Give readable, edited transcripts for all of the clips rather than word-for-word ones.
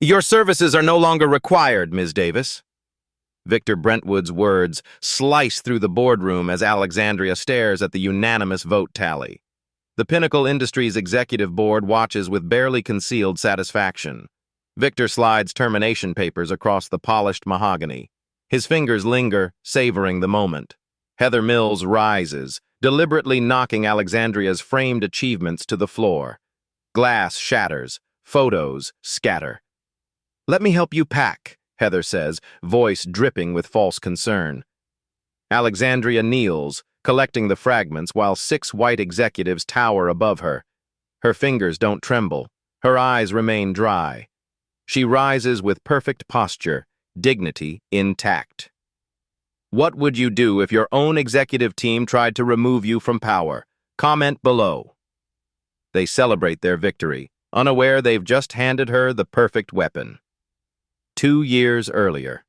Your services are no longer required, Ms. Davis. Victor Brentwood's words slice through the boardroom as Alexandria stares at the unanimous vote tally. The Pinnacle Industries Executive Board watches with barely concealed satisfaction. Victor slides termination papers across the polished mahogany. His fingers linger, savoring the moment. Heather Mills rises, deliberately knocking Alexandria's framed achievements to the floor. Glass shatters, photos scatter. "Let me help you pack," Heather says, voice dripping with false concern. Alexandria kneels, collecting the fragments while 6 white executives tower above her. Her fingers don't tremble. Her eyes remain dry. She rises with perfect posture, dignity intact. What would you do if your own executive team tried to remove you from power? Comment below. They celebrate their victory, unaware they've just handed her the perfect weapon. 2 years earlier.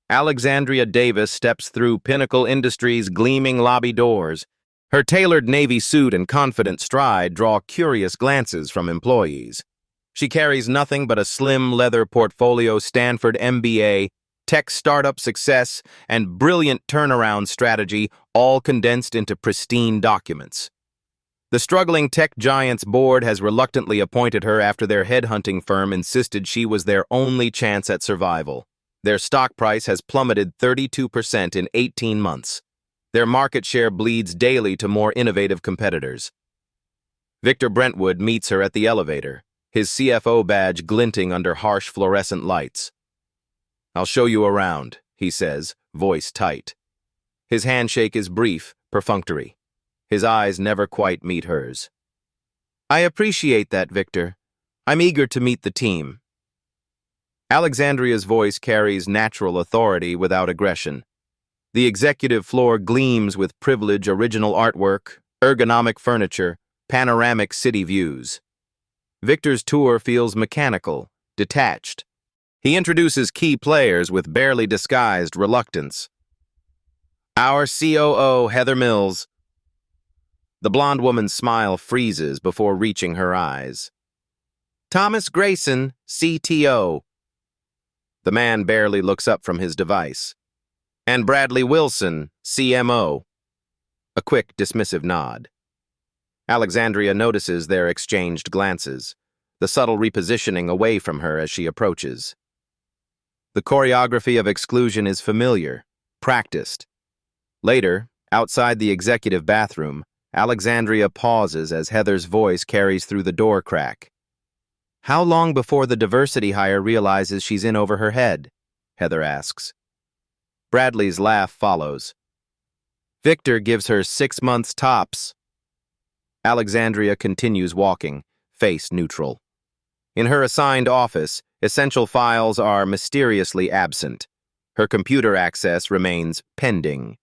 Alexandria Davis steps through Pinnacle Industries' gleaming lobby doors. Her tailored navy suit and confident stride draw curious glances from employees. She carries nothing but a slim leather portfolio, Stanford MBA, tech startup success, and brilliant turnaround strategy, all condensed into pristine documents. The struggling tech giant's board has reluctantly appointed her after their headhunting firm insisted she was their only chance at survival. Their stock price has plummeted 32% in 18 months. Their market share bleeds daily to more innovative competitors. Victor Brentwood meets her at the elevator, his CFO badge glinting under harsh fluorescent lights. "I'll show you around," he says, voice tight. His handshake is brief, perfunctory. His eyes never quite meet hers. "I appreciate that, Victor. I'm eager to meet the team." Alexandria's voice carries natural authority without aggression. The executive floor gleams with privilege, original artwork, ergonomic furniture, panoramic city views. Victor's tour feels mechanical, detached. He introduces key players with barely disguised reluctance. "Our COO, Heather Mills." The blonde woman's smile freezes before reaching her eyes. "Thomas Grayson, CTO." The man barely looks up from his device. "And Bradley Wilson, CMO." A quick, dismissive nod. Alexandria notices their exchanged glances, the subtle repositioning away from her as she approaches. The choreography of exclusion is familiar, practiced. Later, outside the executive bathroom, Alexandria pauses as Heather's voice carries through the door crack. "How long before the diversity hire realizes she's in over her head?" Heather asks. Bradley's laugh follows. "Victor gives her 6 months tops." Alexandria continues walking, face neutral. In her assigned office, essential files are mysteriously absent. Her computer access remains pending.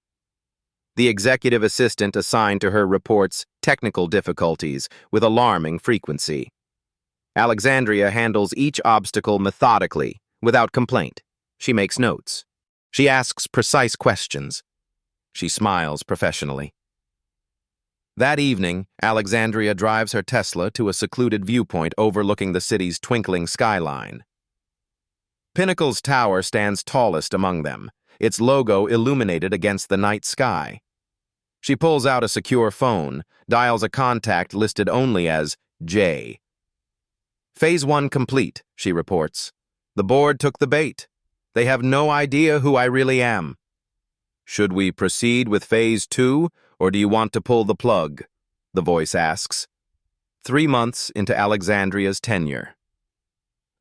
The executive assistant assigned to her reports technical difficulties with alarming frequency. Alexandria handles each obstacle methodically, without complaint. She makes notes. She asks precise questions. She smiles professionally. That evening, Alexandria drives her Tesla to a secluded viewpoint overlooking the city's twinkling skyline. Pinnacle's tower stands tallest among them, its logo illuminated against the night sky. She pulls out a secure phone, dials a contact listed only as J. "Phase 1 complete," she reports. "The board took the bait. They have no idea who I really am." "Should we proceed with Phase 2, or do you want to pull the plug?" the voice asks. 3 months into Alexandria's tenure.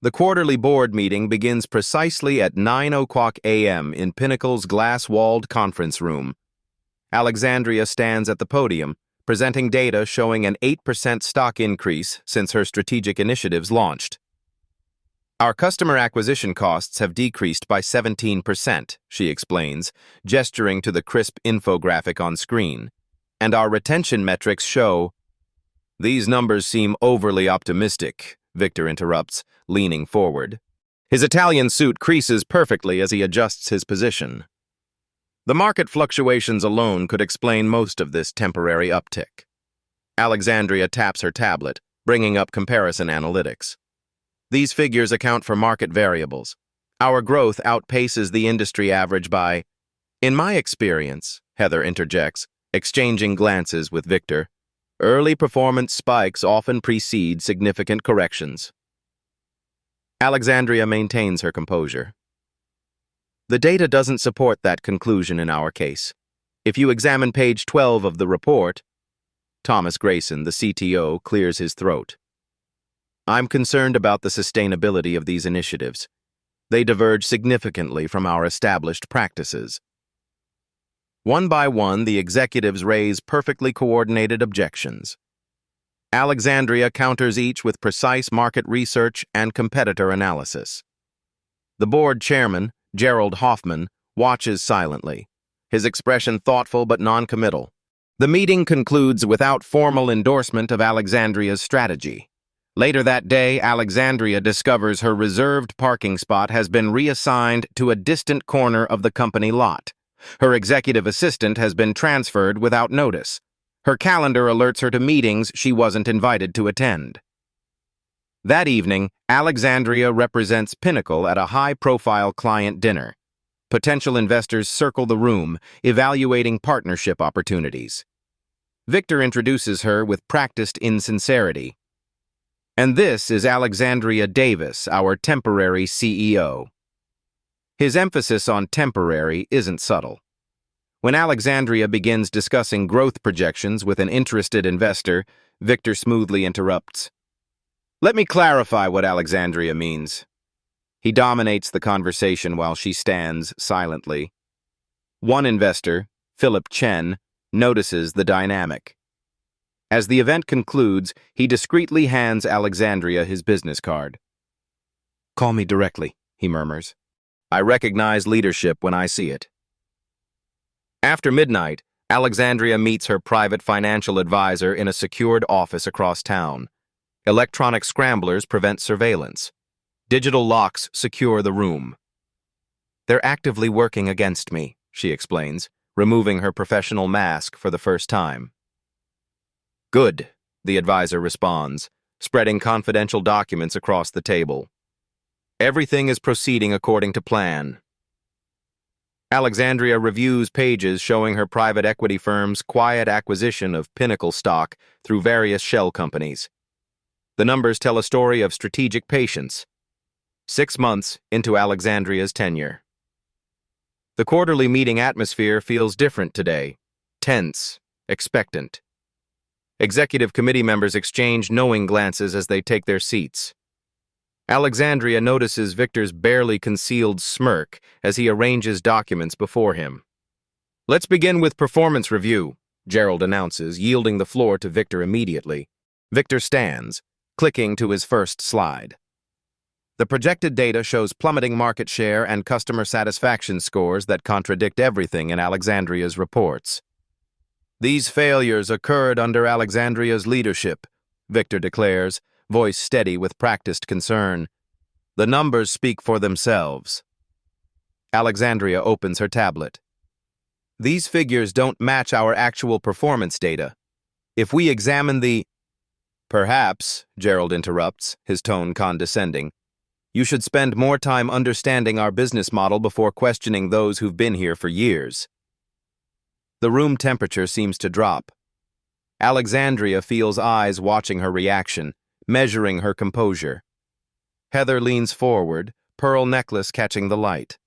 The quarterly board meeting begins precisely at 9:00 a.m. in Pinnacle's glass-walled conference room. Alexandria stands at the podium, presenting data showing an 8% stock increase since her strategic initiatives launched. "Our customer acquisition costs have decreased by 17%, she explains, gesturing to the crisp infographic on screen. "And our retention metrics show—" "These numbers seem overly optimistic," Victor interrupts, leaning forward. His Italian suit creases perfectly as he adjusts his position. The market fluctuations alone could explain most of this temporary uptick. Alexandria taps her tablet, bringing up comparison analytics. These figures account for market variables. Our growth outpaces the industry average by, in my experience, Heather interjects, exchanging glances with Victor, early performance spikes often precede significant corrections. Alexandria maintains her composure. The data doesn't support that conclusion in our case. If you examine page 12 of the report, Thomas Grayson, the CTO, clears his throat. I'm concerned about the sustainability of these initiatives. They diverge significantly from our established practices. One by one, the executives raise perfectly coordinated objections. Alexandria counters each with precise market research and competitor analysis. The board chairman, Gerald Hoffman, watches silently, his expression thoughtful but non-committal. The meeting concludes without formal endorsement of Alexandria's strategy. Later that day, Alexandria discovers her reserved parking spot has been reassigned to a distant corner of the company lot. Her executive assistant has been transferred without notice. Her calendar alerts her to meetings she wasn't invited to attend. That evening, Alexandria represents Pinnacle at a high-profile client dinner. Potential investors circle the room, evaluating partnership opportunities. Victor introduces her with practiced insincerity. And this is Alexandria Davis, our temporary CEO. His emphasis on temporary isn't subtle. When Alexandria begins discussing growth projections with an interested investor, Victor smoothly interrupts. Let me clarify what Alexandria means. He dominates the conversation while she stands silently. One investor, Philip Chen, notices the dynamic. As the event concludes, he discreetly hands Alexandria his business card. Call me directly, he murmurs. I recognize leadership when I see it. After midnight, Alexandria meets her private financial advisor in a secured office across town. Electronic scramblers prevent surveillance. Digital locks secure the room. They're actively working against me, she explains, removing her professional mask for the first time. Good, the advisor responds, spreading confidential documents across the table. Everything is proceeding according to plan. Alexandria reviews pages showing her private equity firm's quiet acquisition of Pinnacle stock through various shell companies. The numbers tell a story of strategic patience. 6 months into Alexandria's tenure. The quarterly meeting atmosphere feels different today. Tense, expectant. Executive committee members exchange knowing glances as they take their seats. Alexandria notices Victor's barely concealed smirk as he arranges documents before him. Let's begin with performance review, Gerald announces, yielding the floor to Victor immediately. Victor stands, clicking to his first slide. The projected data shows plummeting market share and customer satisfaction scores that contradict everything in Alexandria's reports. These failures occurred under Alexandria's leadership, Victor declares, voice steady with practiced concern. The numbers speak for themselves. Alexandria opens her tablet. These figures don't match our actual performance data. If we examine the... Perhaps, Gerald interrupts, his tone condescending. You should spend more time understanding our business model before questioning those who've been here for years. The room temperature seems to drop. Alexandria feels eyes watching her reaction, measuring her composure. Heather leans forward, pearl necklace catching the light.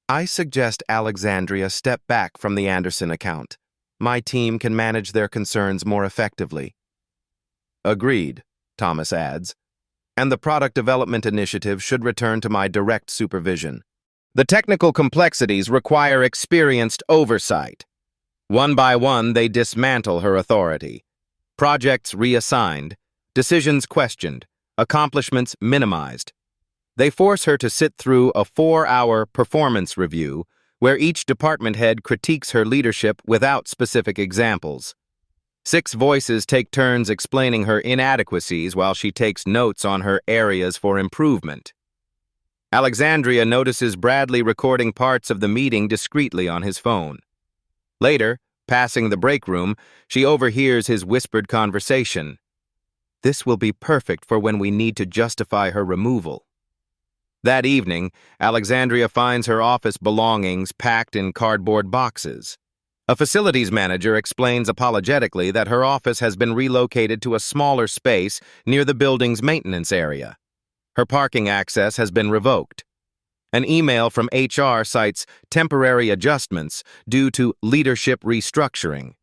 I suggest Alexandria step back from the Anderson account. My team can manage their concerns more effectively. Agreed, Thomas adds. And the product development initiative should return to my direct supervision. The technical complexities require experienced oversight. One by one, they dismantle her authority. Projects reassigned, decisions questioned, accomplishments minimized. They force her to sit through a 4-hour performance review where each department head critiques her leadership without specific examples. 6 voices take turns explaining her inadequacies while she takes notes on her areas for improvement. Alexandria notices Bradley recording parts of the meeting discreetly on his phone. Later, passing the break room, she overhears his whispered conversation. This will be perfect for when we need to justify her removal. That evening, Alexandria finds her office belongings packed in cardboard boxes. A facilities manager explains apologetically that her office has been relocated to a smaller space near the building's maintenance area. Her parking access has been revoked. An email from HR cites temporary adjustments due to leadership restructuring.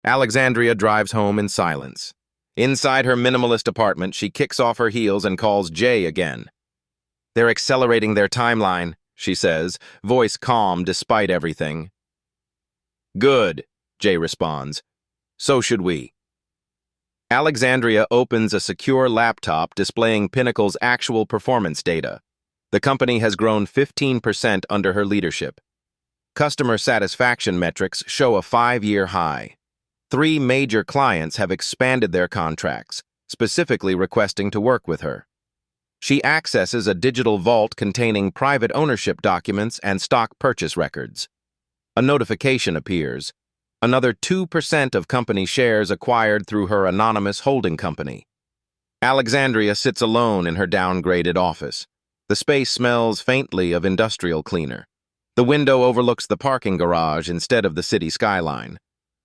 Alexandria drives home in silence. Inside her minimalist apartment, she kicks off her heels and calls Jay again. "They're accelerating their timeline," she says, voice calm despite everything. "Good," Jay responds. "So should we." Alexandria opens a secure laptop displaying Pinnacle's actual performance data. The company has grown 15% under her leadership. Customer satisfaction metrics show a 5-year high. 3 major clients have expanded their contracts, specifically requesting to work with her. She accesses a digital vault containing private ownership documents and stock purchase records. A notification appears. Another 2% of company shares acquired through her anonymous holding company. Alexandria sits alone in her downgraded office. The space smells faintly of industrial cleaner. The window overlooks the parking garage instead of the city skyline.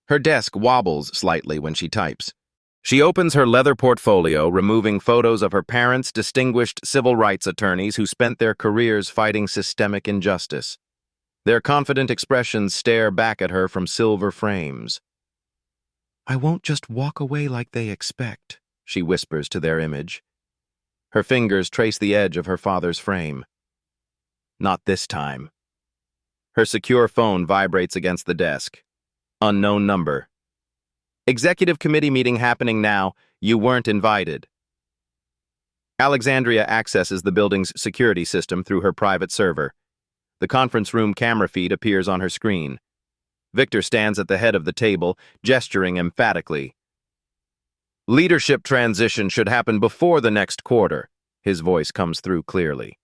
Her desk wobbles slightly when she types. She opens her leather portfolio, removing photos of her parents, distinguished civil rights attorneys who spent their careers fighting systemic injustice. Their confident expressions stare back at her from silver frames. "I won't just walk away like they expect," she whispers to their image. Her fingers trace the edge of her father's frame. "Not this time." Her secure phone vibrates against the desk. Unknown number. "Executive committee meeting happening now. You weren't invited." Alexandria accesses the building's security system through her private server. The conference room camera feed appears on her screen. Victor stands at the head of the table, gesturing emphatically. "Leadership transition should happen before the next quarter," his voice comes through clearly.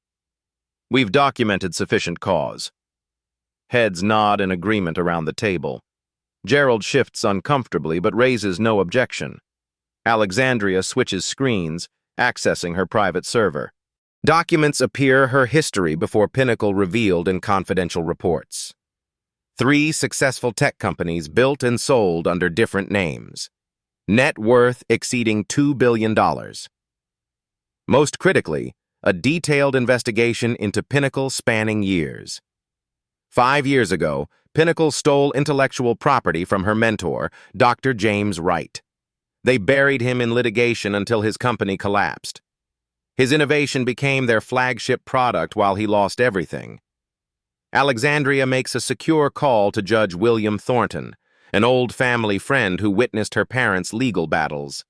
"We've documented sufficient cause." Heads nod in agreement around the table. Gerald shifts uncomfortably but raises no objection. Alexandria switches screens, accessing her private server. Documents appear her history before Pinnacle revealed in confidential reports. 3 successful tech companies built and sold under different names. Net worth exceeding $2 billion. Most critically, a detailed investigation into Pinnacle spanning years. 5 years ago, Pinnacle stole intellectual property from her mentor, Dr. James Wright. They buried him in litigation until his company collapsed. His innovation became their flagship product while he lost everything. Alexandria makes a secure call to Judge William Thornton, an old family friend who witnessed her parents' legal battles.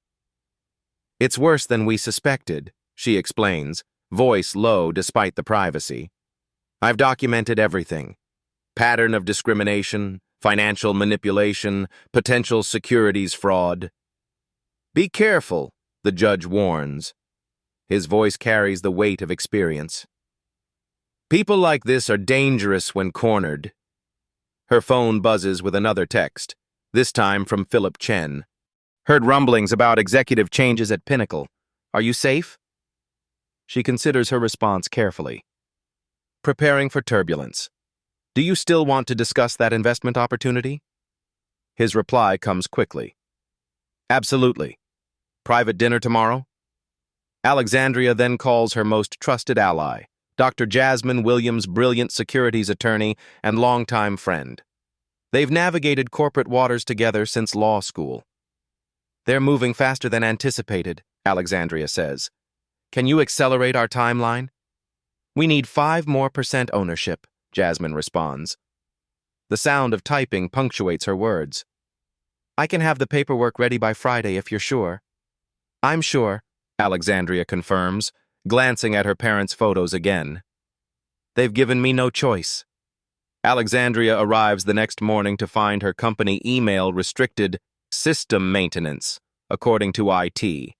"It's worse than we suspected," she explains, voice low despite the privacy. "I've documented everything. Pattern of discrimination, financial manipulation, potential securities fraud." "Be careful," the judge warns. His voice carries the weight of experience. "People like this are dangerous when cornered." Her phone buzzes with another text, this time from Philip Chen. "Heard rumblings about executive changes at Pinnacle. Are you safe?" She considers her response carefully. "Preparing for turbulence. Do you still want to discuss that investment opportunity?" His reply comes quickly. "Absolutely. Private dinner tomorrow?" Alexandria then calls her most trusted ally, Dr. Jasmine Williams, brilliant securities attorney and longtime friend. They've navigated corporate waters together since law school. "They're moving faster than anticipated," Alexandria says. "Can you accelerate our timeline?" "We need 5% more ownership," Jasmine responds. The sound of typing punctuates her words. "I can have the paperwork ready by Friday if you're sure." "I'm sure," Alexandria confirms, glancing at her parents' photos again. "They've given me no choice." Alexandria arrives the next morning to find her company email restricted system maintenance, according to IT.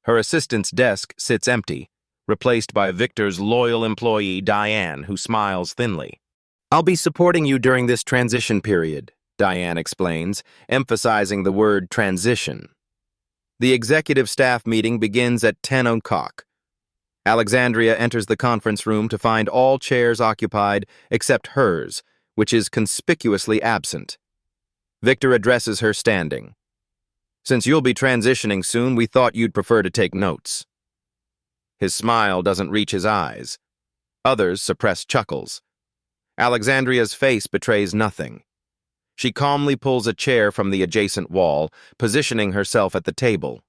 Her assistant's desk sits empty, replaced by Victor's loyal employee, Diane, who smiles thinly. "I'll be supporting you during this transition period," Diane explains, emphasizing the word transition. The executive staff meeting begins at 10 o'clock. Alexandria enters the conference room to find all chairs occupied except hers, which is conspicuously absent. Victor addresses her standing. "Since you'll be transitioning soon, we thought you'd prefer to take notes." His smile doesn't reach his eyes. Others suppress chuckles. Alexandria's face betrays nothing. She calmly pulls a chair from the adjacent wall, positioning herself at the table.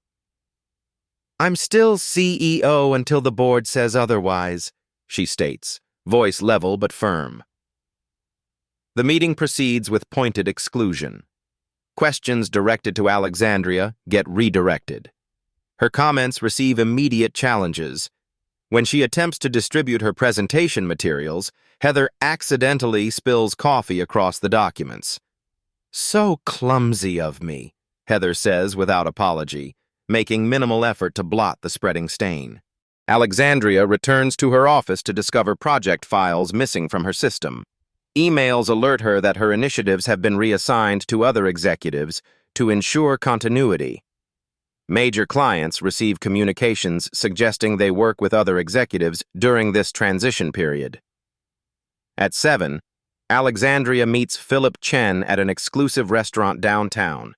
"I'm still CEO until the board says otherwise," she states, voice level but firm. The meeting proceeds with pointed exclusion. Questions directed to Alexandria get redirected. Her comments receive immediate challenges. When she attempts to distribute her presentation materials, Heather accidentally spills coffee across the documents. "So clumsy of me," Heather says without apology, making minimal effort to blot the spreading stain. Alexandria returns to her office to discover project files missing from her system. Emails alert her that her initiatives have been reassigned to other executives to ensure continuity. Major clients receive communications suggesting they work with other executives during this transition period. At 7, Alexandria meets Philip Chen at an exclusive restaurant downtown.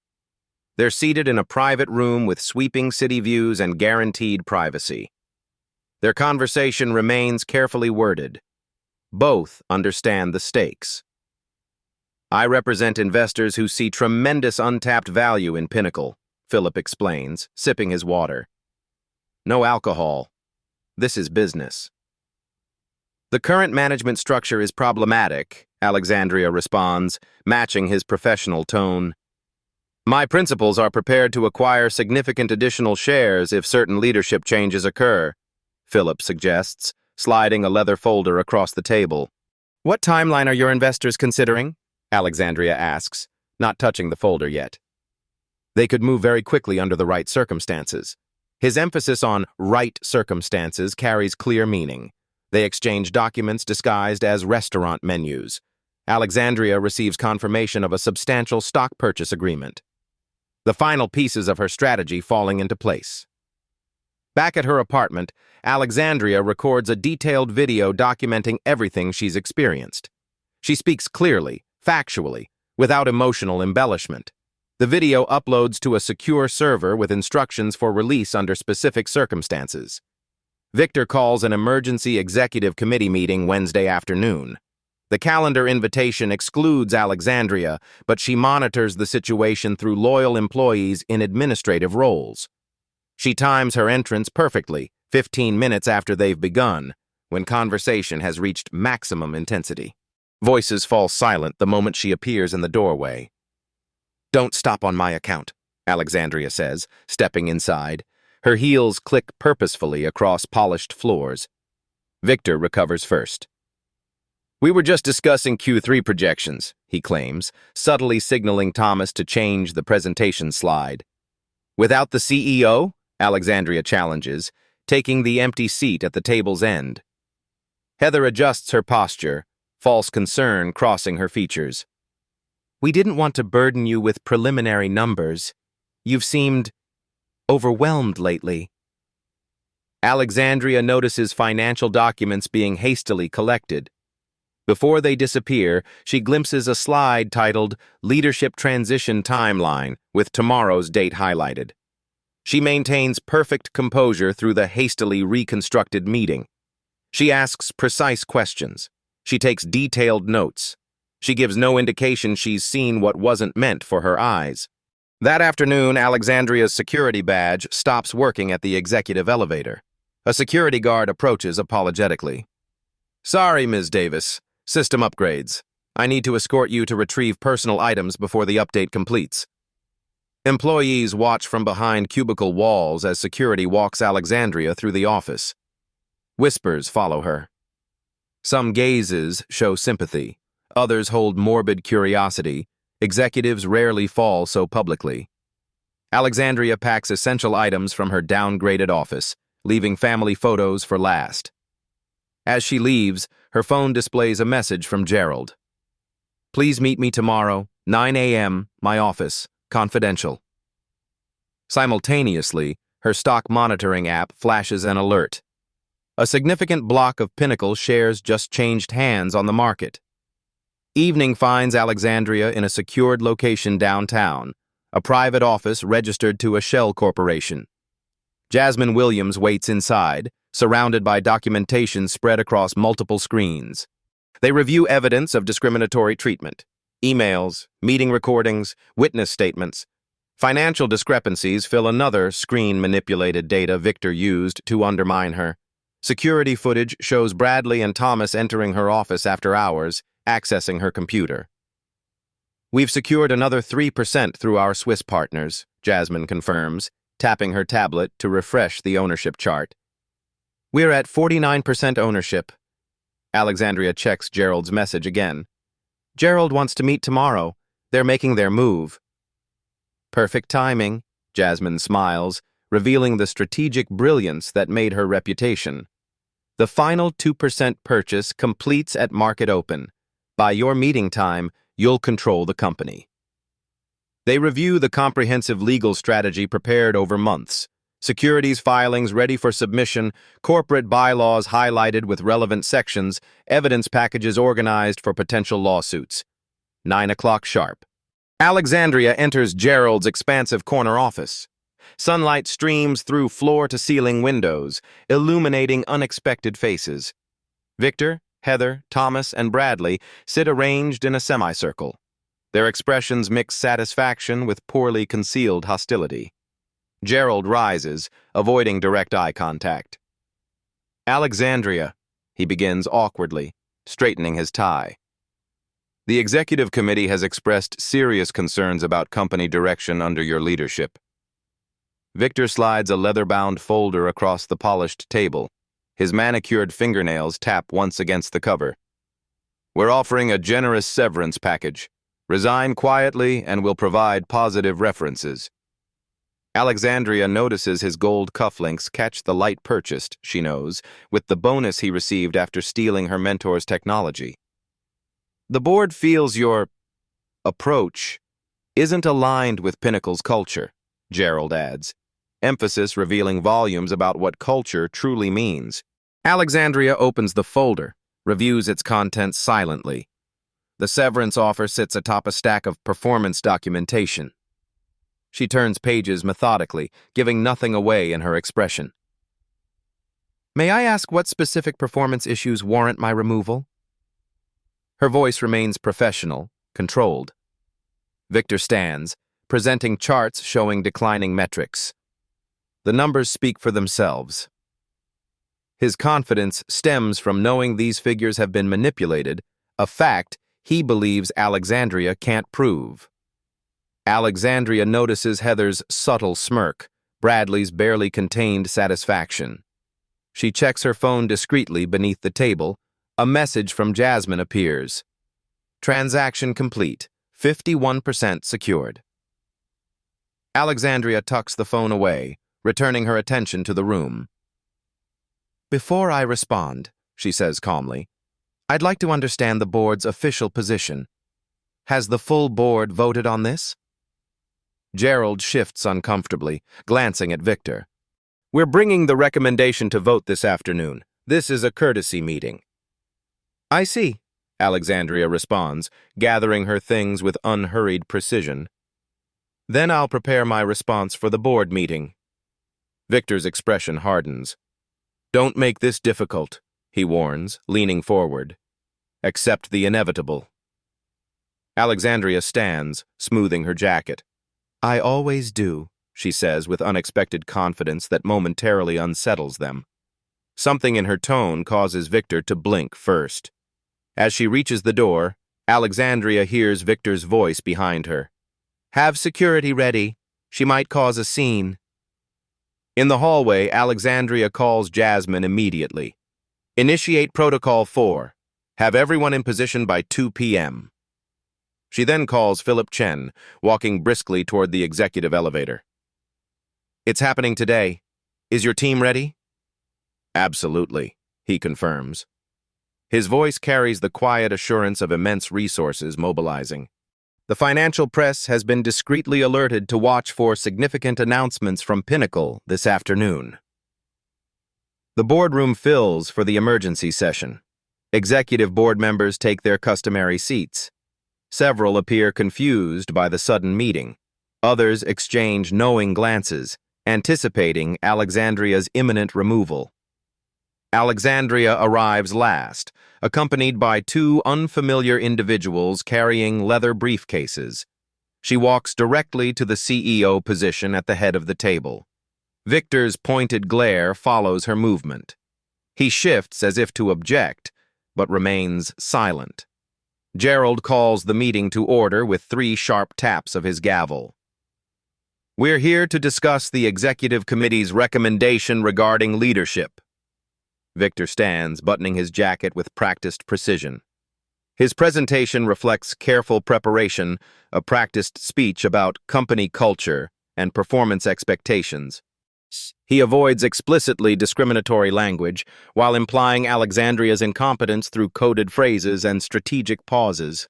They're seated in a private room with sweeping city views and guaranteed privacy. Their conversation remains carefully worded. Both understand the stakes. "I represent investors who see tremendous untapped value in Pinnacle," Philip explains, sipping his water. "No alcohol. This is business." "The current management structure is problematic," Alexandria responds, matching his professional tone. "My principals are prepared to acquire significant additional shares if certain leadership changes occur," Philip suggests, sliding a leather folder across the table. "What timeline are your investors considering?" Alexandria asks, not touching the folder yet. "They could move very quickly under the right circumstances." His emphasis on right circumstances carries clear meaning. They exchange documents disguised as restaurant menus. Alexandria receives confirmation of a substantial stock purchase agreement. The final pieces of her strategy falling into place. Back at her apartment, Alexandria records a detailed video documenting everything she's experienced. She speaks clearly, factually, without emotional embellishment. The video uploads to a secure server with instructions for release under specific circumstances. Victor calls an emergency executive committee meeting Wednesday afternoon. The calendar invitation excludes Alexandria, but she monitors the situation through loyal employees in administrative roles. She times her entrance perfectly, 15 minutes after they've begun, when conversation has reached maximum intensity. Voices fall silent the moment she appears in the doorway. "Don't stop on my account," Alexandria says, stepping inside. Her heels click purposefully across polished floors. Victor recovers first. "We were just discussing Q3 projections," he claims, subtly signaling Thomas to change the presentation slide. "Without the CEO?" Alexandria challenges, taking the empty seat at the table's end. Heather adjusts her posture, false concern crossing her features. "We didn't want to burden you with preliminary numbers. You've seemed overwhelmed lately." Alexandria notices financial documents being hastily collected. Before they disappear, she glimpses a slide titled Leadership Transition Timeline with tomorrow's date highlighted. She maintains perfect composure through the hastily reconstructed meeting. She asks precise questions. She takes detailed notes. She gives no indication she's seen what wasn't meant for her eyes. That afternoon, Alexandria's security badge stops working at the executive elevator. A security guard approaches apologetically. "Sorry, Ms. Davis. System upgrades. I need to escort you to retrieve personal items before the update completes." Employees watch from behind cubicle walls as security walks Alexandria through the office. Whispers follow her. Some gazes show sympathy. Others hold morbid curiosity. Executives rarely fall so publicly. Alexandria packs essential items from her downgraded office, leaving family photos for last. As she leaves, her phone displays a message from Gerald. "Please meet me tomorrow, 9 a.m., my office, confidential." Simultaneously, her stock monitoring app flashes an alert. A significant block of Pinnacle shares just changed hands on the market. Evening finds Alexandria in a secured location downtown, a private office registered to a shell corporation. Jasmine Williams waits inside, surrounded by documentation spread across multiple screens. They review evidence of discriminatory treatment, emails, meeting recordings, witness statements. Financial discrepancies fill another screen-manipulated data Victor used to undermine her. Security footage shows Bradley and Thomas entering her office after hours, accessing her computer. "We've secured another 3% through our Swiss partners," Jasmine confirms, tapping her tablet to refresh the ownership chart. "We're at 49% ownership." Alexandria checks Gerald's message again. "Gerald wants to meet tomorrow. They're making their move." "Perfect timing," Jasmine smiles, revealing the strategic brilliance that made her reputation. "The final 2% purchase completes at market open. By your meeting time, you'll control the company." They review the comprehensive legal strategy prepared over months, securities filings ready for submission, corporate bylaws highlighted with relevant sections, evidence packages organized for potential lawsuits. 9 o'clock sharp. Alexandria enters Gerald's expansive corner office. Sunlight streams through floor-to-ceiling windows, illuminating unexpected faces. Victor, Heather, Thomas, and Bradley sit arranged in a semicircle. Their expressions mix satisfaction with poorly concealed hostility. Gerald rises, avoiding direct eye contact. "Alexandria," he begins awkwardly, straightening his tie. "The executive committee has expressed serious concerns about company direction under your leadership." Victor slides a leather-bound folder across the polished table. His manicured fingernails tap once against the cover. "We're offering a generous severance package. Resign quietly and we'll provide positive references." Alexandria notices his gold cufflinks catch the light purchased, she knows, with the bonus he received after stealing her mentor's technology. "The board feels your approach isn't aligned with Pinnacle's culture," Gerald adds, emphasis revealing volumes about what culture truly means. Alexandria opens the folder, reviews its contents silently. The severance offer sits atop a stack of performance documentation. She turns pages methodically, giving nothing away in her expression. "May I ask what specific performance issues warrant my removal?" Her voice remains professional, controlled. Victor stands, presenting charts showing declining metrics. The numbers speak for themselves. His confidence stems from knowing these figures have been manipulated, a fact he believes Alexandria can't prove. Alexandria notices Heather's subtle smirk, Bradley's barely contained satisfaction. She checks her phone discreetly beneath the table. A message from Jasmine appears. "Transaction complete. 51% secured." Alexandria tucks the phone away, returning her attention to the room. "Before I respond," she says calmly, "I'd like to understand the board's official position. Has the full board voted on this?" Gerald shifts uncomfortably, glancing at Victor. "We're bringing the recommendation to vote this afternoon. This is a courtesy meeting." "I see," Alexandria responds, gathering her things with unhurried precision. "Then I'll prepare my response for the board meeting." Victor's expression hardens. "Don't make this difficult," he warns, leaning forward. "Accept the inevitable." Alexandria stands, smoothing her jacket. "I always do," she says with unexpected confidence that momentarily unsettles them. Something in her tone causes Victor to blink first. As she reaches the door, Alexandria hears Victor's voice behind her. "Have security ready. She might cause a scene." In the hallway, Alexandria calls Jasmine immediately. "Initiate Protocol 4. Have everyone in position by 2 p.m. She then calls Philip Chen, walking briskly toward the executive elevator. "It's happening today. Is your team ready?" "Absolutely," he confirms. His voice carries the quiet assurance of immense resources mobilizing. The financial press has been discreetly alerted to watch for significant announcements from Pinnacle this afternoon. The boardroom fills for the emergency session. Executive board members take their customary seats. Several appear confused by the sudden meeting. Others exchange knowing glances, anticipating Alexandria's imminent removal. Alexandria arrives last, accompanied by two unfamiliar individuals carrying leather briefcases. She walks directly to the CEO position at the head of the table. Victor's pointed glare follows her movement. He shifts as if to object, but remains silent. Gerald calls the meeting to order with 3 sharp taps of his gavel. We're here to discuss the Executive Committee's recommendation regarding leadership. Victor stands, buttoning his jacket with practiced precision. His presentation reflects careful preparation, a practiced speech about company culture and performance expectations. He avoids explicitly discriminatory language while implying Alexandria's incompetence through coded phrases and strategic pauses.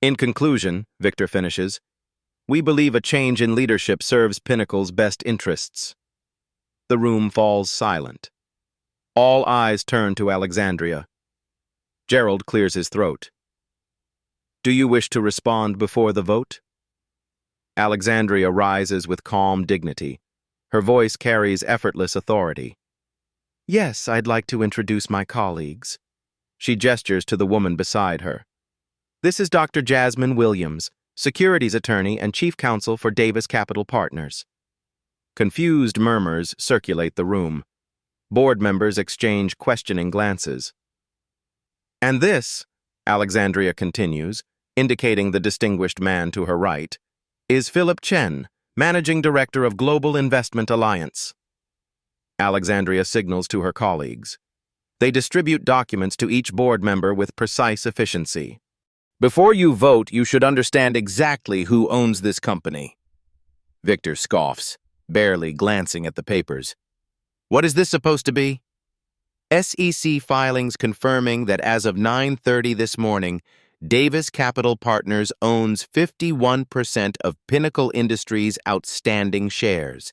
In conclusion, Victor finishes, we believe a change in leadership serves Pinnacle's best interests. The room falls silent. All eyes turn to Alexandria. Gerald clears his throat. Do you wish to respond before the vote? Alexandria rises with calm dignity. Her voice carries effortless authority. Yes, I'd like to introduce my colleagues. She gestures to the woman beside her. This is Dr. Jasmine Williams, securities attorney and chief counsel for Davis Capital Partners. Confused murmurs circulate the room. Board members exchange questioning glances. And this, Alexandria continues, indicating the distinguished man to her right, is Philip Chen, Managing Director of Global Investment Alliance. Alexandria signals to her colleagues. They distribute documents to each board member with precise efficiency. Before you vote, you should understand exactly who owns this company. Victor scoffs, barely glancing at the papers. What is this supposed to be? SEC filings confirming that as of 9:30 this morning, Davis Capital Partners owns 51% of Pinnacle Industries' outstanding shares,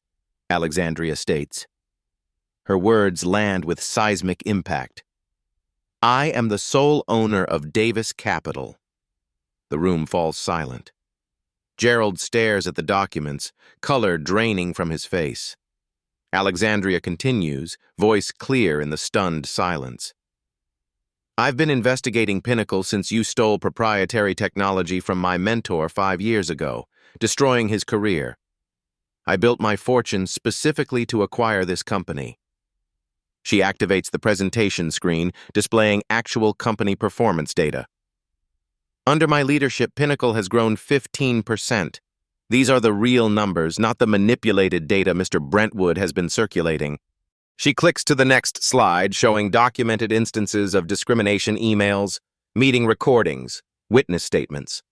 Alexandria states. Her words land with seismic impact. I am the sole owner of Davis Capital. The room falls silent. Gerald stares at the documents, color draining from his face. Alexandria continues, voice clear in the stunned silence. I've been investigating Pinnacle since you stole proprietary technology from my mentor 5 years ago, destroying his career. I built my fortune specifically to acquire this company. She activates the presentation screen, displaying actual company performance data. Under my leadership, Pinnacle has grown 15%. These are the real numbers, not the manipulated data Mr. Brentwood has been circulating. She clicks to the next slide, showing documented instances of discrimination emails, meeting recordings, witness statements.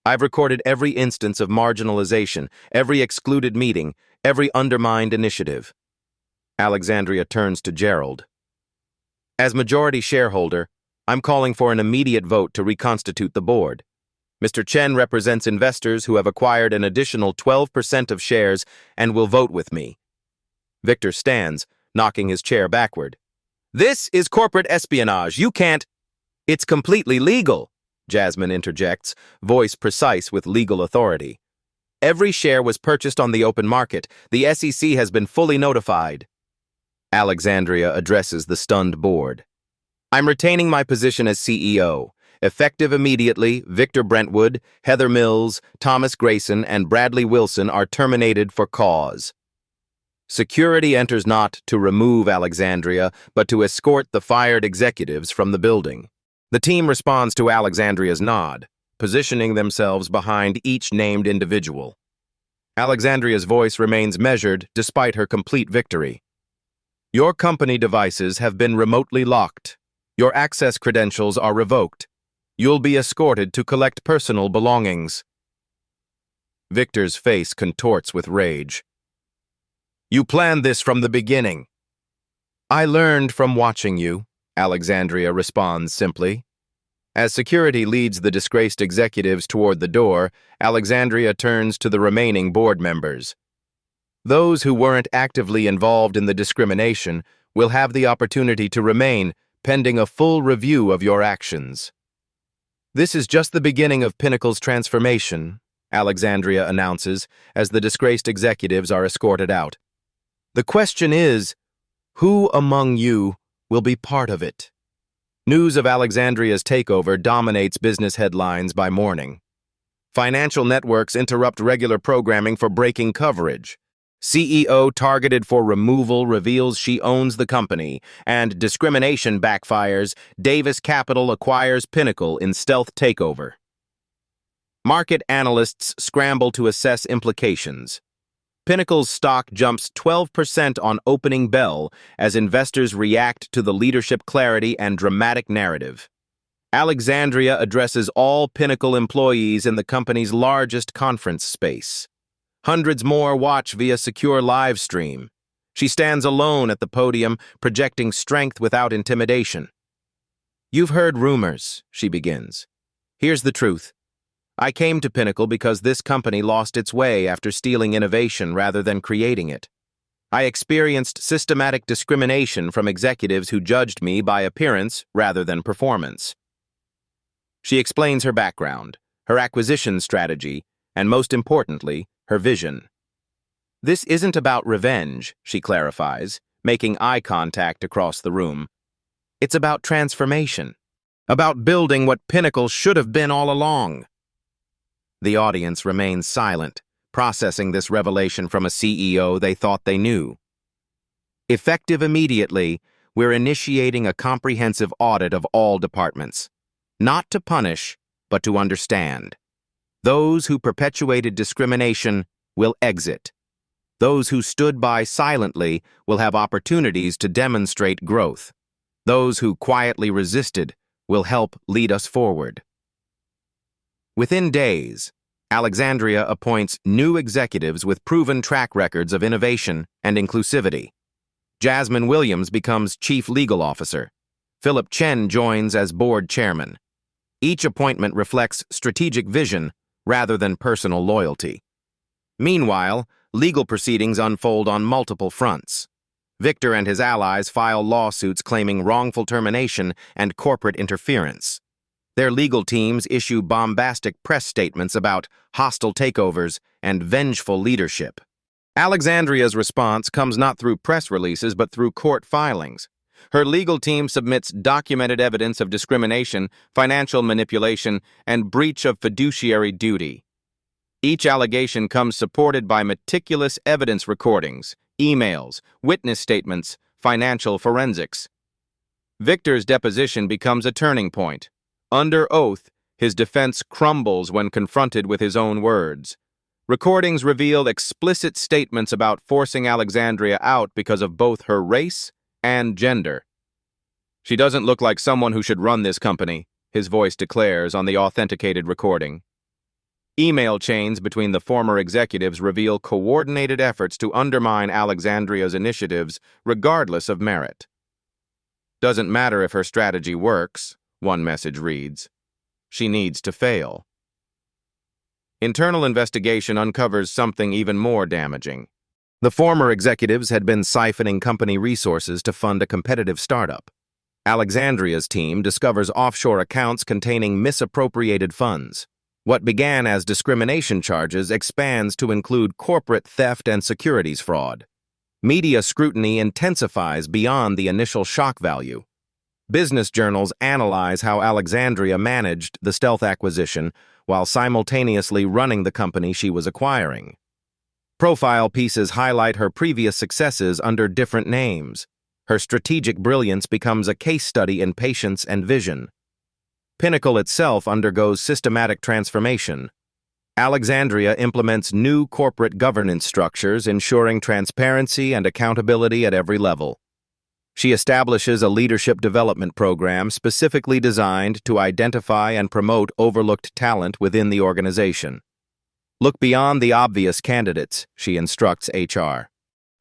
I've recorded every instance of marginalization, every excluded meeting, every undermined initiative. Alexandria turns to Gerald. As majority shareholder, I'm calling for an immediate vote to reconstitute the board. Mr. Chen represents investors who have acquired an additional 12% of shares and will vote with me. Victor stands, knocking his chair backward. This is corporate espionage. You can't. It's completely legal, Jasmine interjects, voice precise with legal authority. Every share was purchased on the open market. The SEC has been fully notified. Alexandria addresses the stunned board. I'm retaining my position as CEO. Effective immediately, Victor Brentwood, Heather Mills, Thomas Grayson, and Bradley Wilson are terminated for cause. Security enters not to remove Alexandria, but to escort the fired executives from the building. The team responds to Alexandria's nod, positioning themselves behind each named individual. Alexandria's voice remains measured despite her complete victory. Your company devices have been remotely locked. Your access credentials are revoked. You'll be escorted to collect personal belongings. Victor's face contorts with rage. You planned this from the beginning. I learned from watching you, Alexandria responds simply. As security leads the disgraced executives toward the door, Alexandria turns to the remaining board members. Those who weren't actively involved in the discrimination will have the opportunity to remain, pending a full review of your actions. This is just the beginning of Pinnacle's transformation, Alexandria announces as the disgraced executives are escorted out. The question is, who among you will be part of it? News of Alexandria's takeover dominates business headlines by morning. Financial networks interrupt regular programming for breaking coverage. CEO targeted for removal reveals she owns the company, and discrimination backfires. Davis Capital acquires Pinnacle in stealth takeover. Market analysts scramble to assess implications. Pinnacle's stock jumps 12% on opening bell as investors react to the leadership clarity and dramatic narrative. Alexandria addresses all Pinnacle employees in the company's largest conference space. Hundreds more watch via secure live stream. She stands alone at the podium, projecting strength without intimidation. "You've heard rumors," she begins. "Here's the truth. I came to Pinnacle because this company lost its way after stealing innovation rather than creating it. I experienced systematic discrimination from executives who judged me by appearance rather than performance." She explains her background, her acquisition strategy, and most importantly, her vision. This isn't about revenge, she clarifies, making eye contact across the room. It's about transformation, about building what Pinnacle should have been all along. The audience remains silent, processing this revelation from a CEO they thought they knew. Effective immediately, we're initiating a comprehensive audit of all departments, not to punish, but to understand. Those who perpetuated discrimination will exit. Those who stood by silently will have opportunities to demonstrate growth. Those who quietly resisted will help lead us forward. Within days, Alexandria appoints new executives with proven track records of innovation and inclusivity. Jasmine Williams becomes Chief Legal Officer. Philip Chen joins as Board Chairman. Each appointment reflects strategic vision rather than personal loyalty. Meanwhile, legal proceedings unfold on multiple fronts. Victor and his allies file lawsuits claiming wrongful termination and corporate interference. Their legal teams issue bombastic press statements about hostile takeovers and vengeful leadership. Alexandria's response comes not through press releases but through court filings. Her legal team submits documented evidence of discrimination, financial manipulation, and breach of fiduciary duty. Each allegation comes supported by meticulous evidence recordings, emails, witness statements, financial forensics. Victor's deposition becomes a turning point. Under oath, his defense crumbles when confronted with his own words. Recordings reveal explicit statements about forcing Alexandria out because of both her race and gender. "She doesn't look like someone who should run this company," his voice declares on the authenticated recording. Email chains between the former executives reveal coordinated efforts to undermine Alexandria's initiatives regardless of merit. "Doesn't matter if her strategy works," one message reads. "She needs to fail." Internal investigation uncovers something even more damaging. The former executives had been siphoning company resources to fund a competitive startup. Alexandria's team discovers offshore accounts containing misappropriated funds. What began as discrimination charges expands to include corporate theft and securities fraud. Media scrutiny intensifies beyond the initial shock value. Business journals analyze how Alexandria managed the stealth acquisition while simultaneously running the company she was acquiring. Profile pieces highlight her previous successes under different names. Her strategic brilliance becomes a case study in patience and vision. Pinnacle itself undergoes systematic transformation. Alexandria implements new corporate governance structures, ensuring transparency and accountability at every level. She establishes a leadership development program specifically designed to identify and promote overlooked talent within the organization. Look beyond the obvious candidates, she instructs HR.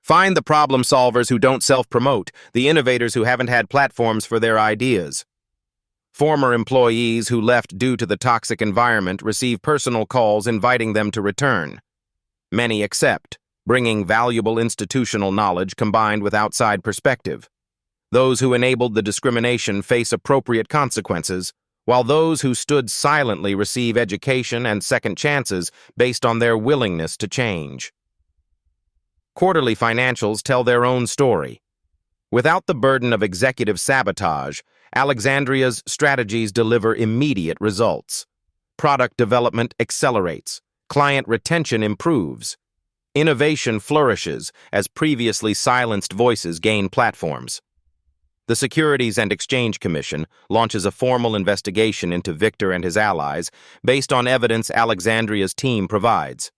Find the problem solvers who don't self-promote, the innovators who haven't had platforms for their ideas. Former employees who left due to the toxic environment receive personal calls inviting them to return. Many accept, bringing valuable institutional knowledge combined with outside perspective. Those who enabled the discrimination face appropriate consequences, while those who stood silently receive education and second chances based on their willingness to change. Quarterly financials tell their own story. Without the burden of executive sabotage, Alexandria's strategies deliver immediate results. Product development accelerates. Client retention improves. Innovation flourishes as previously silenced voices gain platforms. The Securities and Exchange Commission launches a formal investigation into Victor and his allies based on evidence Alexandria's team provides.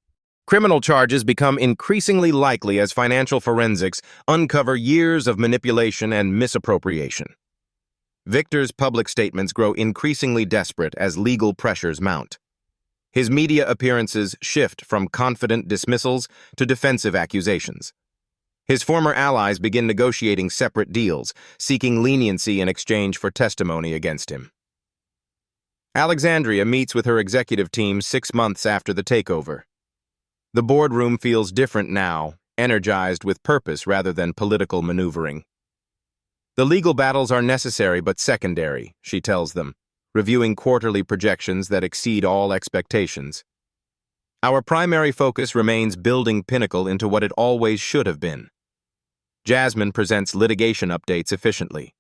Criminal charges become increasingly likely as financial forensics uncover years of manipulation and misappropriation. Victor's public statements grow increasingly desperate as legal pressures mount. His media appearances shift from confident dismissals to defensive accusations. His former allies begin negotiating separate deals, seeking leniency in exchange for testimony against him. Alexandria meets with her executive team 6 months after the takeover. The boardroom feels different now, energized with purpose rather than political maneuvering. The legal battles are necessary but secondary, she tells them, reviewing quarterly projections that exceed all expectations. Our primary focus remains building Pinnacle into what it always should have been. Jasmine presents litigation updates efficiently.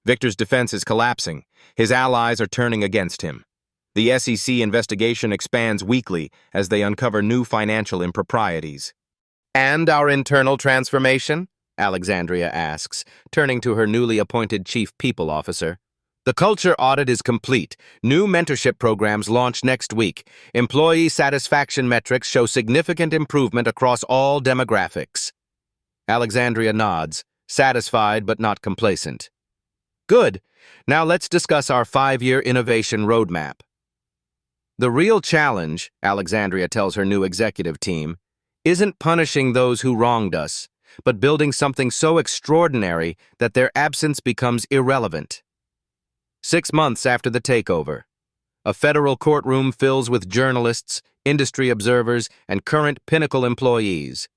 Victor's defense is collapsing. His allies are turning against him. The SEC investigation expands weekly as they uncover new financial improprieties. And our internal transformation? Alexandria asks, turning to her newly appointed Chief People Officer. The culture audit is complete. New mentorship programs launch next week. Employee satisfaction metrics show significant improvement across all demographics. Alexandria nods, satisfied but not complacent. Good. Now let's discuss our 5-year innovation roadmap. The real challenge, Alexandria tells her new executive team, isn't punishing those who wronged us, but building something so extraordinary that their absence becomes irrelevant. 6 months after the takeover, a federal courtroom fills with journalists, industry observers, and current Pinnacle employees.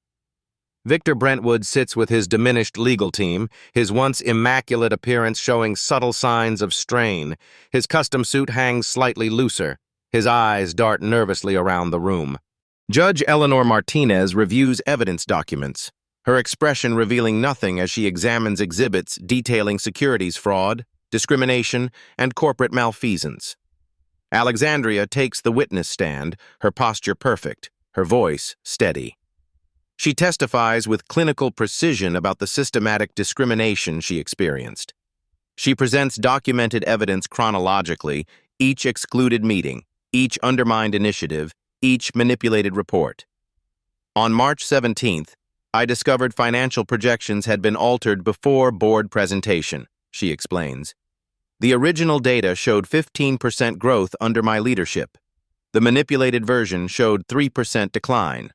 Victor Brentwood sits with his diminished legal team, his once immaculate appearance showing subtle signs of strain. His custom suit hangs slightly looser. His eyes dart nervously around the room. Judge Eleanor Martinez reviews evidence documents, her expression revealing nothing as she examines exhibits detailing securities fraud, discrimination, and corporate malfeasance. Alexandria takes the witness stand, her posture perfect, her voice steady. She testifies with clinical precision about the systematic discrimination she experienced. She presents documented evidence chronologically, each excluded meeting, each undermined initiative, each manipulated report. On March 17th, I discovered financial projections had been altered before board presentation, she explains. The original data showed 15% growth under my leadership. The manipulated version showed 3% decline.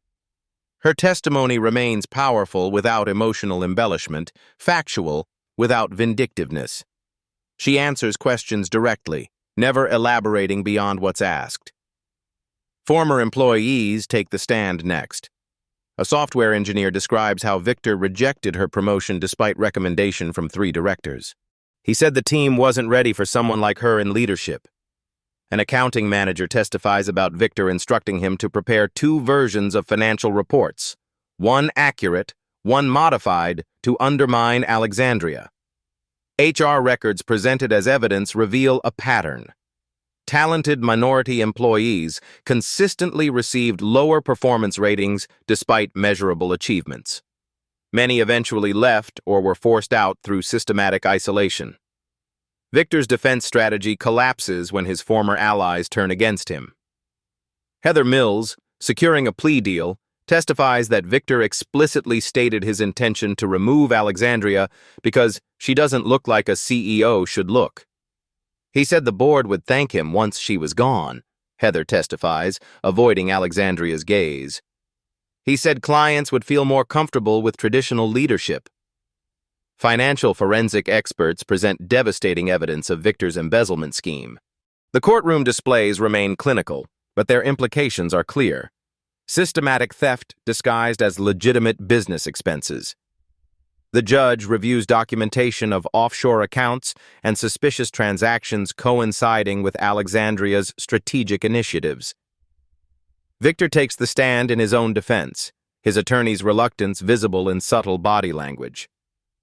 Her testimony remains powerful without emotional embellishment, factual without vindictiveness. She answers questions directly, never elaborating beyond what's asked. Former employees take the stand next. A software engineer describes how Victor rejected her promotion despite recommendation from 3 directors. He said the team wasn't ready for someone like her in leadership. An accounting manager testifies about Victor instructing him to prepare 2 versions of financial reports, one accurate, one modified, to undermine Alexandria. HR records presented as evidence reveal a pattern. Talented minority employees consistently received lower performance ratings despite measurable achievements. Many eventually left or were forced out through systematic isolation. Victor's defense strategy collapses when his former allies turn against him. Heather Mills, securing a plea deal, testifies that Victor explicitly stated his intention to remove Alexandria because she doesn't look like a CEO should look. He said the board would thank him once she was gone, Heather testifies, avoiding Alexandria's gaze. He said clients would feel more comfortable with traditional leadership. Financial forensic experts present devastating evidence of Victor's embezzlement scheme. The courtroom displays remain clinical, but their implications are clear. Systematic theft disguised as legitimate business expenses. The judge reviews documentation of offshore accounts and suspicious transactions coinciding with Alexandria's strategic initiatives. Victor takes the stand in his own defense, his attorney's reluctance visible in subtle body language.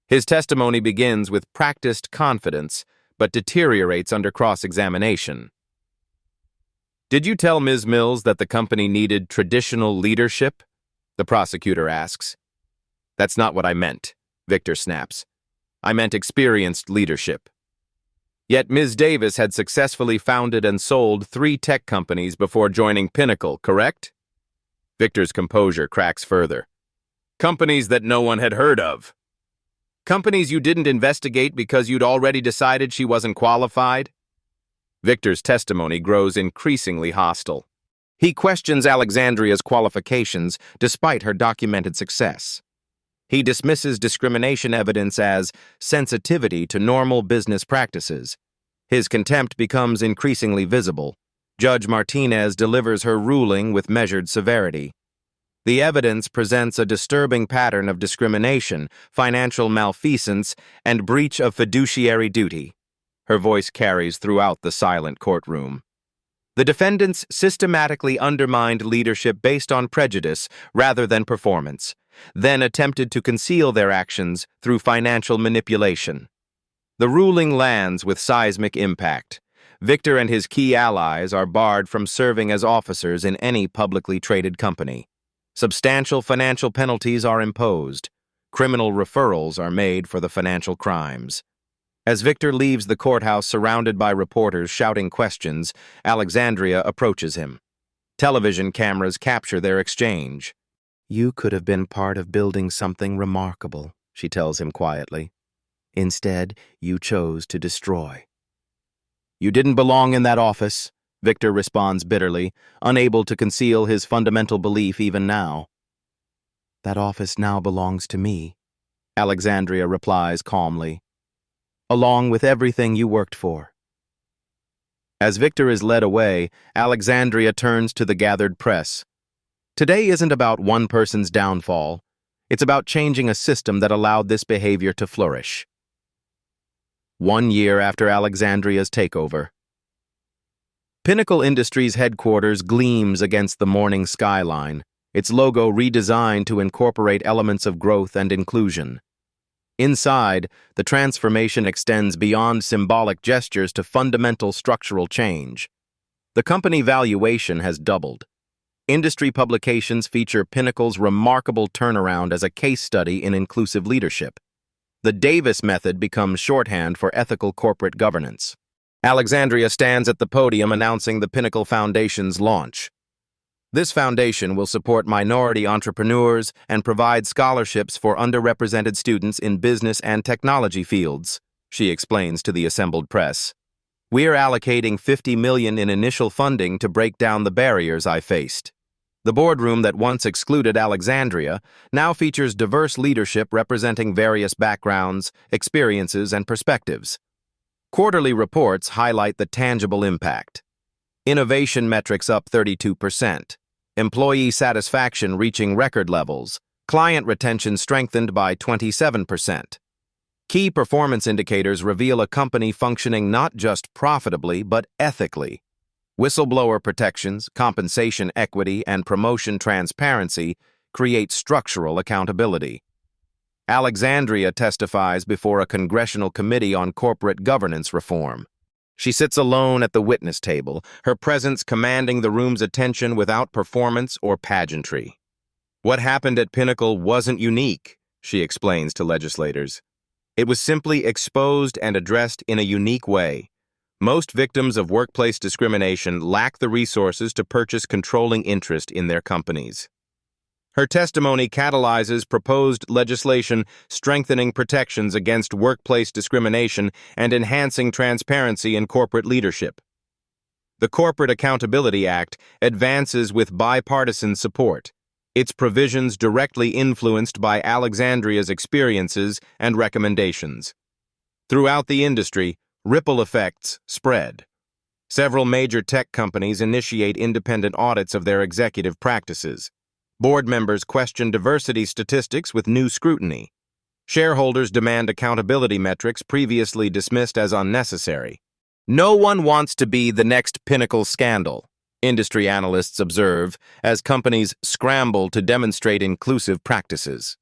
His testimony begins with practiced confidence, but deteriorates under cross-examination. "Did you tell Ms. Mills that the company needed traditional leadership?" the prosecutor asks. "That's not what I meant," Victor snaps. "I meant experienced leadership." Yet Ms. Davis had successfully founded and sold 3 tech companies before joining Pinnacle, correct? Victor's composure cracks further. "Companies that no one had heard of. Companies you didn't investigate because you'd already decided she wasn't qualified?" Victor's testimony grows increasingly hostile. He questions Alexandria's qualifications despite her documented success. He dismisses discrimination evidence as sensitivity to normal business practices. His contempt becomes increasingly visible. Judge Martinez delivers her ruling with measured severity. The evidence presents a disturbing pattern of discrimination, financial malfeasance, and breach of fiduciary duty. Her voice carries throughout the silent courtroom. The defendants systematically undermined leadership based on prejudice rather than performance, then attempted to conceal their actions through financial manipulation. The ruling lands with seismic impact. Victor and his key allies are barred from serving as officers in any publicly traded company. Substantial financial penalties are imposed. Criminal referrals are made for the financial crimes. As Victor leaves the courthouse surrounded by reporters shouting questions, Alexandria approaches him. Television cameras capture their exchange. "You could have been part of building something remarkable," she tells him quietly. "Instead, you chose to destroy." "You didn't belong in that office," Victor responds bitterly, unable to conceal his fundamental belief even now. "That office now belongs to me," Alexandria replies calmly, "along with everything you worked for." As Victor is led away, Alexandria turns to the gathered press. Today isn't about one person's downfall. It's about changing a system that allowed this behavior to flourish. 1 year after Alexandria's takeover. Pinnacle Industries' headquarters gleams against the morning skyline, its logo redesigned to incorporate elements of growth and inclusion. Inside, the transformation extends beyond symbolic gestures to fundamental structural change. The company valuation has doubled. Industry publications feature Pinnacle's remarkable turnaround as a case study in inclusive leadership. The Davis method becomes shorthand for ethical corporate governance. Alexandria stands at the podium announcing the Pinnacle Foundation's launch. This foundation will support minority entrepreneurs and provide scholarships for underrepresented students in business and technology fields, she explains to the assembled press. "We're allocating $50 million in initial funding to break down the barriers I faced." The boardroom that once excluded Alexandria now features diverse leadership representing various backgrounds, experiences, and perspectives. Quarterly reports highlight the tangible impact. Innovation metrics up 32%. Employee satisfaction reaching record levels. Client retention strengthened by 27%. Key performance indicators reveal a company functioning not just profitably, but ethically. Whistleblower protections, compensation equity, and promotion transparency create structural accountability. Alexandria testifies before a congressional committee on corporate governance reform. She sits alone at the witness table, her presence commanding the room's attention without performance or pageantry. "What happened at Pinnacle wasn't unique," she explains to legislators. "It was simply exposed and addressed in a unique way. Most victims of workplace discrimination lack the resources to purchase controlling interest in their companies." Her testimony catalyzes proposed legislation strengthening protections against workplace discrimination and enhancing transparency in corporate leadership. The Corporate Accountability Act advances with bipartisan support. its provisions directly influenced by Alexandria's experiences and recommendations. Throughout the industry, ripple effects spread. Several major tech companies initiate independent audits of their executive practices. Board members question diversity statistics with new scrutiny. Shareholders demand accountability metrics previously dismissed as unnecessary. No one wants to be the next Pinnacle scandal, industry analysts observe, as companies scramble to demonstrate inclusive practices.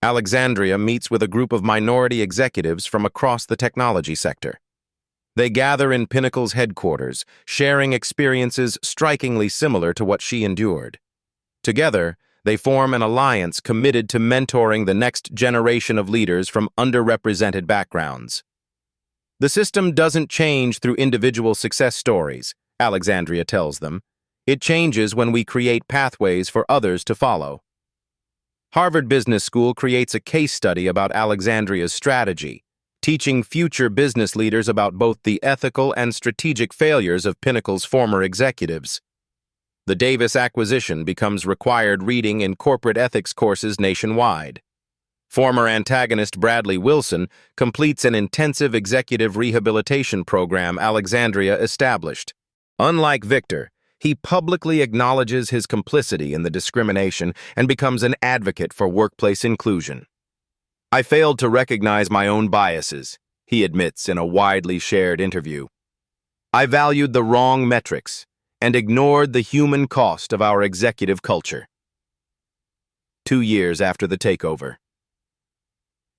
Alexandria meets with a group of minority executives from across the technology sector. They gather in Pinnacle's headquarters, sharing experiences strikingly similar to what she endured. Together, they form an alliance committed to mentoring the next generation of leaders from underrepresented backgrounds. The system doesn't change through individual success stories, Alexandria tells them. It changes when we create pathways for others to follow. Harvard Business School creates a case study about Alexandria's strategy, teaching future business leaders about both the ethical and strategic failures of Pinnacle's former executives. The Davis acquisition becomes required reading in corporate ethics courses nationwide. Former antagonist Bradley Wilson completes an intensive executive rehabilitation program Alexandria established. Unlike Victor, he publicly acknowledges his complicity in the discrimination and becomes an advocate for workplace inclusion. "I failed to recognize my own biases," he admits in a widely shared interview. "I valued the wrong metrics and ignored the human cost of our executive culture." 2 years after the takeover.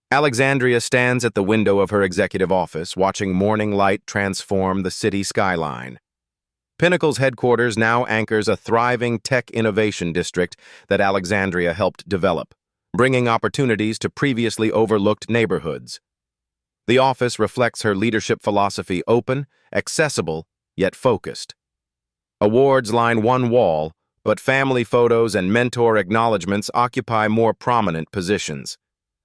Alexandria stands at the window of her executive office, watching morning light transform the city skyline. Pinnacle's headquarters now anchors a thriving tech innovation district that Alexandria helped develop, bringing opportunities to previously overlooked neighborhoods. The office reflects her leadership philosophy: open, accessible, yet focused. Awards line one wall, but family photos and mentor acknowledgments occupy more prominent positions.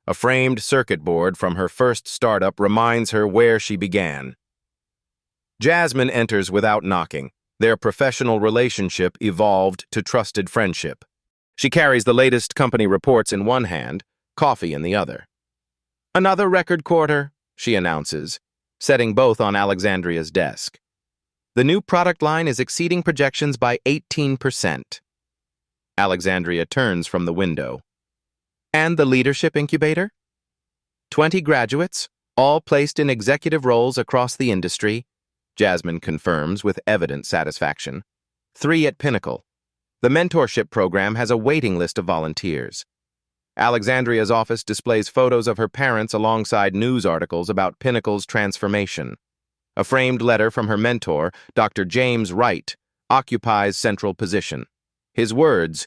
A framed circuit board from her first startup reminds her where she began. Jasmine enters without knocking. Their professional relationship evolved to trusted friendship. She carries the latest company reports in one hand, coffee in the other. "Another record quarter," she announces, setting both on Alexandria's desk. "The new product line is exceeding projections by 18%. Alexandria turns from the window. "And the leadership incubator? 20 graduates, all placed in executive roles across the industry," Jasmine confirms with evident satisfaction. 3 at Pinnacle. The mentorship program has a waiting list of volunteers. Alexandria's office displays photos of her parents alongside news articles about Pinnacle's transformation. A framed letter from her mentor, Dr. James Wright, occupies central position. His words,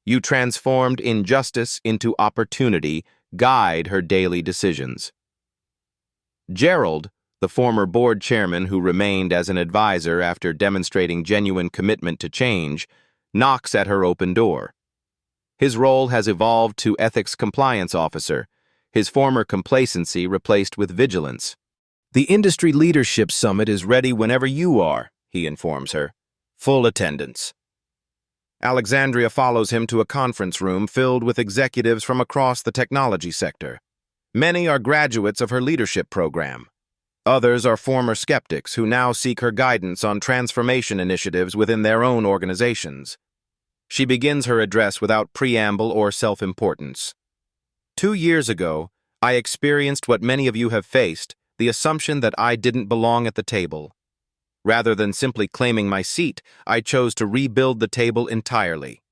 "You transformed injustice into opportunity," guide her daily decisions. Gerald, the former board chairman who remained as an advisor after demonstrating genuine commitment to change, knocks at her open door. His role has evolved to ethics compliance officer, his former complacency replaced with vigilance. "The Industry Leadership Summit is ready whenever you are," he informs her. "Full attendance." Alexandria follows him to a conference room filled with executives from across the technology sector. Many are graduates of her leadership program. Others are former skeptics who now seek her guidance on transformation initiatives within their own organizations. She begins her address without preamble or self-importance. 2 years ago, I experienced what many of you have faced, the assumption that I didn't belong at the table. Rather than simply claiming my seat, I chose to rebuild the table entirely.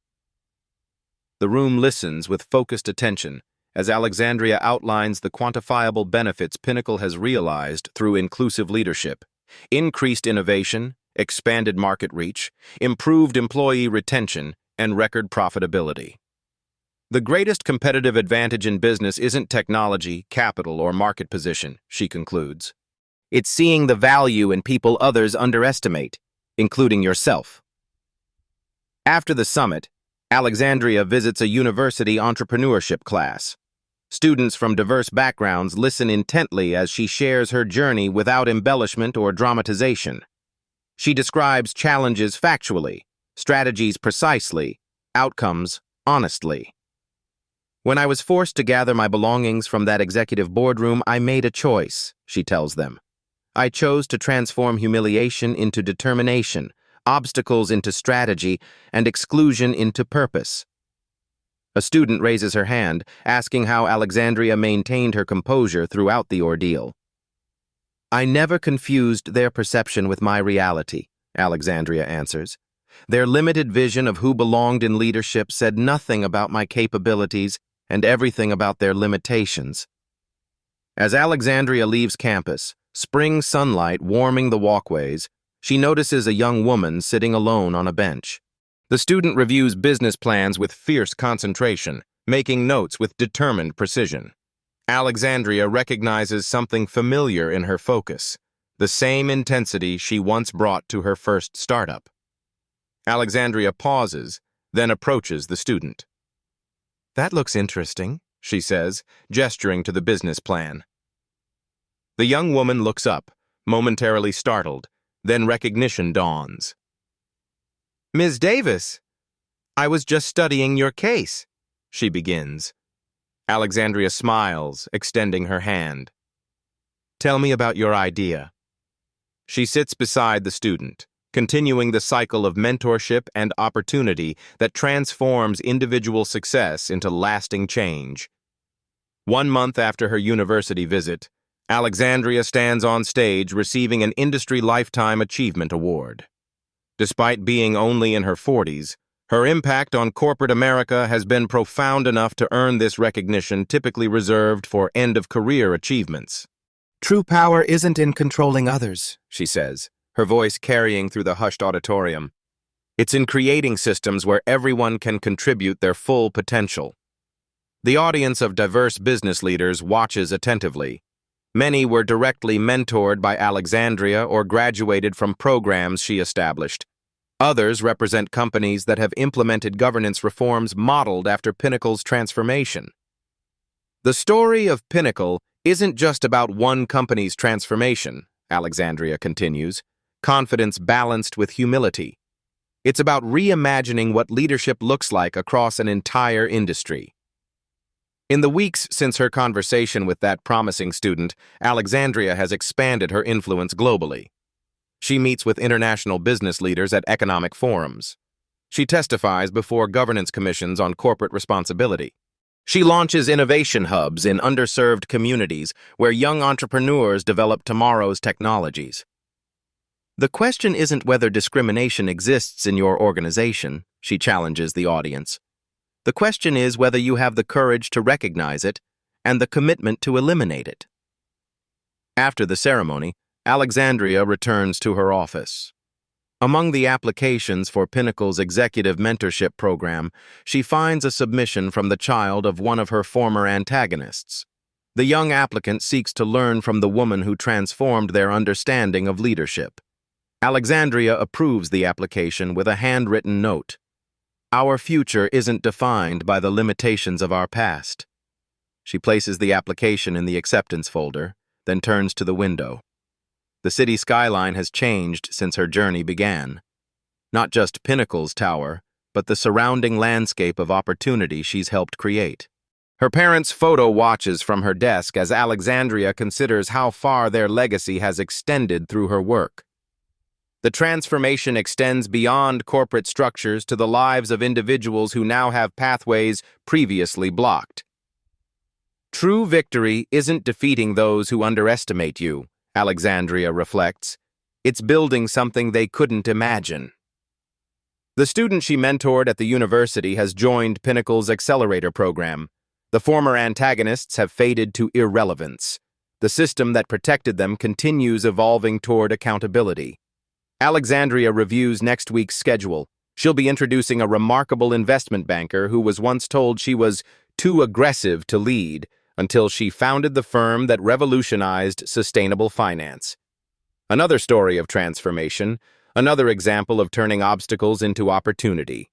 The room listens with focused attention as Alexandria outlines the quantifiable benefits Pinnacle has realized through inclusive leadership: increased innovation, expanded market reach, improved employee retention, and record profitability. The greatest competitive advantage in business isn't technology, capital, or market position, she concludes. It's seeing the value in people others underestimate, including yourself. After the summit, Alexandria visits a university entrepreneurship class. Students from diverse backgrounds listen intently as she shares her journey without embellishment or dramatization. She describes challenges factually, strategies precisely, outcomes honestly. When I was forced to gather my belongings from that executive boardroom, I made a choice, she tells them. I chose to transform humiliation into determination, obstacles into strategy, and exclusion into purpose. A student raises her hand, asking how Alexandria maintained her composure throughout the ordeal. I never confused their perception with my reality, Alexandria answers. Their limited vision of who belonged in leadership said nothing about my capabilities and everything about their limitations. As Alexandria leaves campus, spring sunlight warming the walkways, she notices a young woman sitting alone on a bench. The student reviews business plans with fierce concentration, making notes with determined precision. Alexandria recognizes something familiar in her focus, the same intensity she once brought to her first startup. Alexandria pauses, then approaches the student. That looks interesting, she says, gesturing to the business plan. The young woman looks up, momentarily startled, then recognition dawns. Ms. Davis, I was just studying your case, she begins. Alexandria smiles, extending her hand. Tell me about your idea. She sits beside the student, continuing the cycle of mentorship and opportunity that transforms individual success into lasting change. 1 month after her university visit, Alexandria stands on stage receiving an Industry Lifetime Achievement Award. Despite being only in her 40s, her impact on corporate America has been profound enough to earn this recognition typically reserved for end-of-career achievements. True power isn't in controlling others, she says, her voice carrying through the hushed auditorium. It's in creating systems where everyone can contribute their full potential. The audience of diverse business leaders watches attentively. Many were directly mentored by Alexandria or graduated from programs she established. Others represent companies that have implemented governance reforms modeled after Pinnacle's transformation. The story of Pinnacle isn't just about one company's transformation, Alexandria continues, confidence balanced with humility. It's about reimagining what leadership looks like across an entire industry. In the weeks since her conversation with that promising student, Alexandria has expanded her influence globally. She meets with international business leaders at economic forums. She testifies before governance commissions on corporate responsibility. She launches innovation hubs in underserved communities where young entrepreneurs develop tomorrow's technologies. The question isn't whether discrimination exists in your organization, she challenges the audience. The question is whether you have the courage to recognize it and the commitment to eliminate it. After the ceremony, Alexandria returns to her office. Among the applications for Pinnacle's executive mentorship program, she finds a submission from the child of one of her former antagonists. The young applicant seeks to learn from the woman who transformed their understanding of leadership. Alexandria approves the application with a handwritten note. Our future isn't defined by the limitations of our past. She places the application in the acceptance folder, then turns to the window. The city skyline has changed since her journey began. Not just Pinnacle's tower, but the surrounding landscape of opportunity she's helped create. Her parents' photo watches from her desk as Alexandria considers how far their legacy has extended through her work. The transformation extends beyond corporate structures to the lives of individuals who now have pathways previously blocked. True victory isn't defeating those who underestimate you, Alexandria reflects. It's building something they couldn't imagine. The student she mentored at the university has joined Pinnacle's Accelerator program. The former antagonists have faded to irrelevance. The system that protected them continues evolving toward accountability. Alexandria reviews next week's schedule. She'll be introducing a remarkable investment banker who was once told she was too aggressive to lead until she founded the firm that revolutionized sustainable finance. Another story of transformation, another example of turning obstacles into opportunity.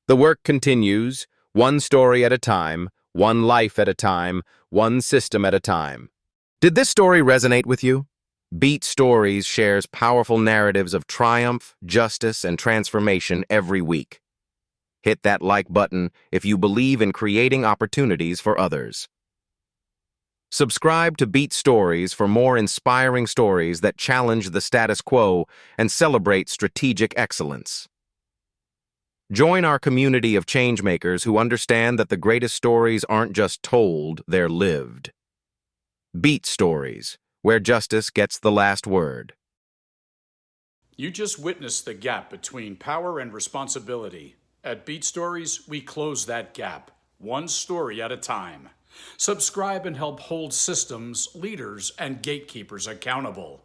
The work continues, one story at a time, one life at a time, one system at a time. Did this story resonate with you? Beat Stories shares powerful narratives of triumph, justice, and transformation every week. Hit that like button if you believe in creating opportunities for others. Subscribe to Beat Stories for more inspiring stories that challenge the status quo and celebrate strategic excellence. Join our community of changemakers who understand that the greatest stories aren't just told, they're lived. Beat Stories, where justice gets the last word. You just witnessed the gap between power and responsibility. At Beat Stories, we close that gap, one story at a time. Subscribe and help hold systems, leaders, and gatekeepers accountable.